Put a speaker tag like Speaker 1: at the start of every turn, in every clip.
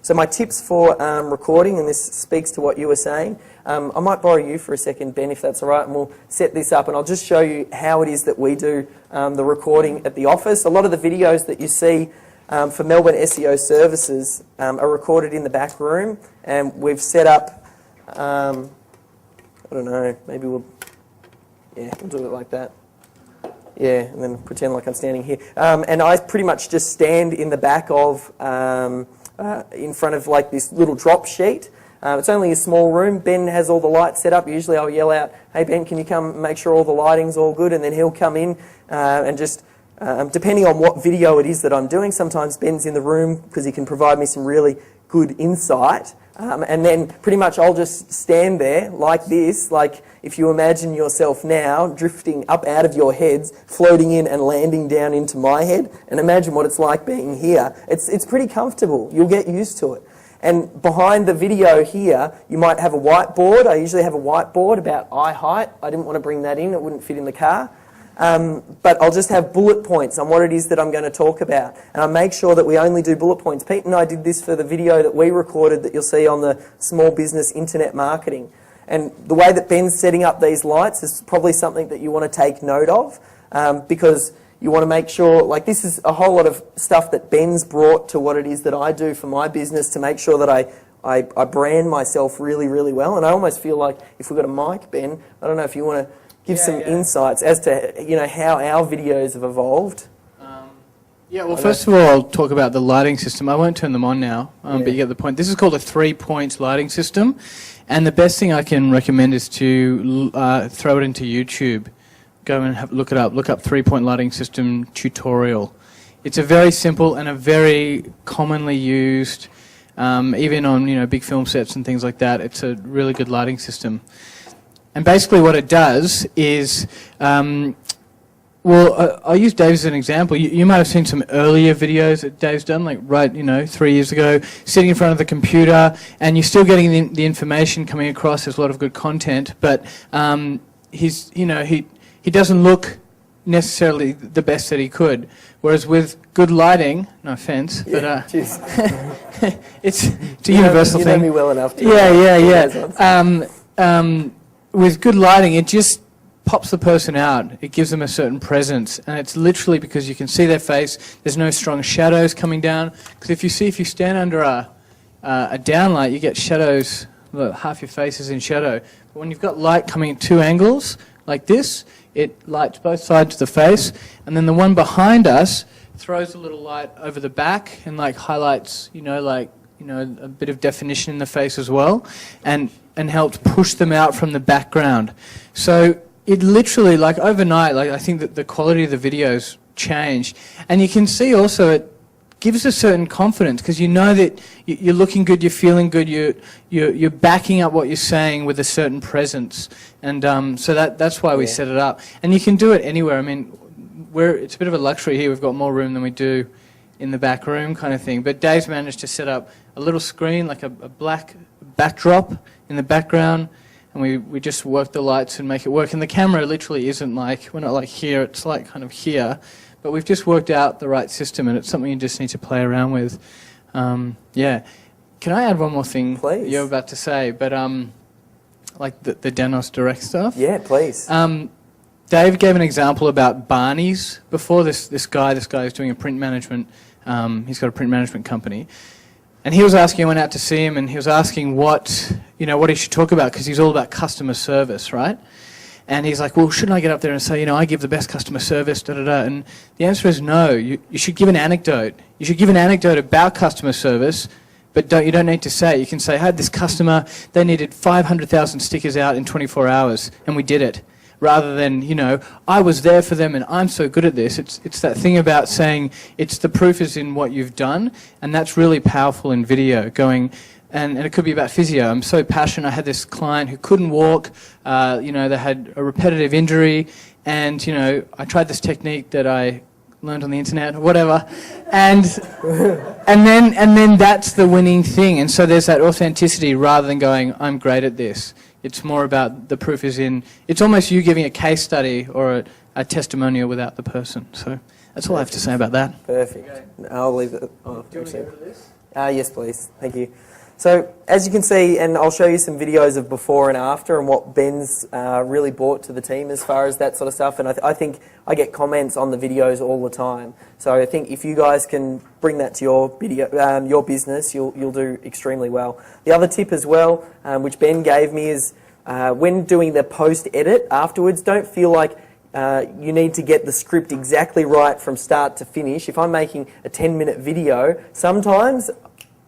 Speaker 1: So my tips for recording, and this speaks to what you were saying, I might borrow you for a second, Ben, if that's all right, and we'll set this up, and I'll just show you how it is that we do the recording at the office. A lot of the videos that you see for Melbourne SEO services are recorded in the back room, and we've set up, I don't know, maybe we'll do it like that. Yeah, and then pretend like I'm standing here. And I pretty much just stand in the back of, in front of like this little drop sheet. It's only a small room. Ben has all the lights set up. Usually I'll yell out, "Hey Ben, can you come make sure all the lighting's all good?" And then he'll come in and just, depending on what video it is that I'm doing, sometimes Ben's in the room because he can provide me some really good insight. And then pretty much I'll just stand there like this, like if you imagine yourself now drifting up out of your heads, floating in and landing down into my head, and imagine what it's like being here. It's pretty comfortable. You'll get used to it. And behind the video here, you might have a whiteboard. I usually have a whiteboard about eye height. I didn't want to bring that in. It wouldn't fit in the car. But I'll just have bullet points on what it is that I'm going to talk about. And I make sure that we only do bullet points. Pete and I did this for the video that we recorded that you'll see on the small business internet marketing. And the way that Ben's setting up these lights is probably something that you want to take note of, because you want to make sure, like this is a whole lot of stuff that Ben's brought to what it is that I do for my business to make sure that I brand myself really, really well. And I almost feel like if we've got a mic, Ben, I don't know if you want to give some insights as to how our videos have evolved.
Speaker 2: Well, first of all, I'll talk about the lighting system. I won't turn them on now, but you get the point. This is called a 3-point lighting system, and the best thing I can recommend is to throw it into YouTube. Go and look it up. Look up 3-point lighting system tutorial. It's a very simple and a very commonly used, even on big film sets and things like that. It's a really good lighting system. And basically what it does is, I'll use Dave as an example. You might have seen some earlier videos that Dave's done, like 3 years ago, sitting in front of the computer, and you're still getting the information coming across. There's a lot of good content, but he doesn't look necessarily the best that he could. Whereas with good lighting, no offense, but it's a universal thing.
Speaker 1: You know me well enough to
Speaker 2: with good lighting, it just pops the person out. It gives them a certain presence, and it's literally because you can see their face. There's no strong shadows coming down. Because if you stand under a downlight, you get shadows. Look, half your face is in shadow. But when you've got light coming at 2 angles like this, it lights both sides of the face, and then the one behind us throws a little light over the back and highlights, a bit of definition in the face as well, and helps push them out from the background. So it literally, overnight, I think that the quality of the videos changed. And you can see also it gives a certain confidence because you know that you're looking good, you're feeling good, you're backing up what you're saying with a certain presence. And so that's why we set it up. And you can do it anywhere. I mean, it's a bit of a luxury here. We've got more room than we do in the back room kind of thing. But Dave's managed to set up a little screen, like a black backdrop in the background, and we just work the lights and make it work. And the camera literally isn't we're not here, it's kind of here. But we've just worked out the right system, and it's something you just need to play around with. Can I add one more thing?
Speaker 1: Please.
Speaker 2: You're about to say, but the Danos Direct stuff?
Speaker 1: Yeah, please.
Speaker 2: Dave gave an example about Barney's before. This guy is doing a print management, he's got a print management company. And he was asking, I went out to see him, and he was asking what he should talk about, because he's all about customer service, right? And he's like, well, shouldn't I get up there and say, I give the best customer service, da-da-da? And the answer is no. You should give an anecdote. You should give an anecdote about customer service, but you don't need to say it. You can say, I had this customer, they needed 500,000 stickers out in 24 hours, and we did it. Rather than, I was there for them and I'm so good at this. It's that thing about saying the proof is in what you've done, and that's really powerful in video. And it could be about physio. I'm so passionate. I had this client who couldn't walk. They had a repetitive injury, and I tried this technique that I learned on the internet or whatever, and then that's the winning thing. And so there's that authenticity rather than going, I'm great at this. It's more about the proof is in. It's almost you giving a case study or a testimonial without the person. So that's all I have to say about that.
Speaker 1: Perfect. I'll leave it.
Speaker 2: Do you want to get rid of this?
Speaker 1: Yes, please. Thank you. So, as you can see, and I'll show you some videos of before and after and what Ben's really brought to the team as far as that sort of stuff. And I think I get comments on the videos all the time. So I think if you guys can bring that to your video, your business, you'll do extremely well. The other tip as well, which Ben gave me, is when doing the post-edit afterwards, don't feel like you need to get the script exactly right from start to finish. If I'm making a 10-minute video, sometimes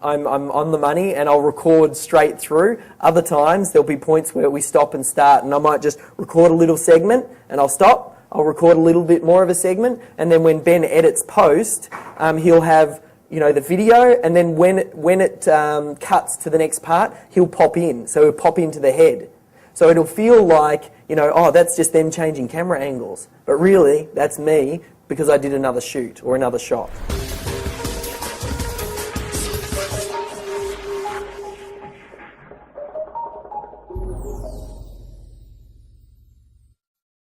Speaker 1: I'm on the money and I'll record straight through. Other times there'll be points where we stop and start, and I might just record a little segment and I'll stop. I'll record a little bit more of a segment, and then when Ben edits post, he'll have the video, and then when it cuts to the next part, he'll pop in. So he'll pop into the head. So it'll feel like, oh, that's just them changing camera angles. But really, that's me because I did another shoot or another shot.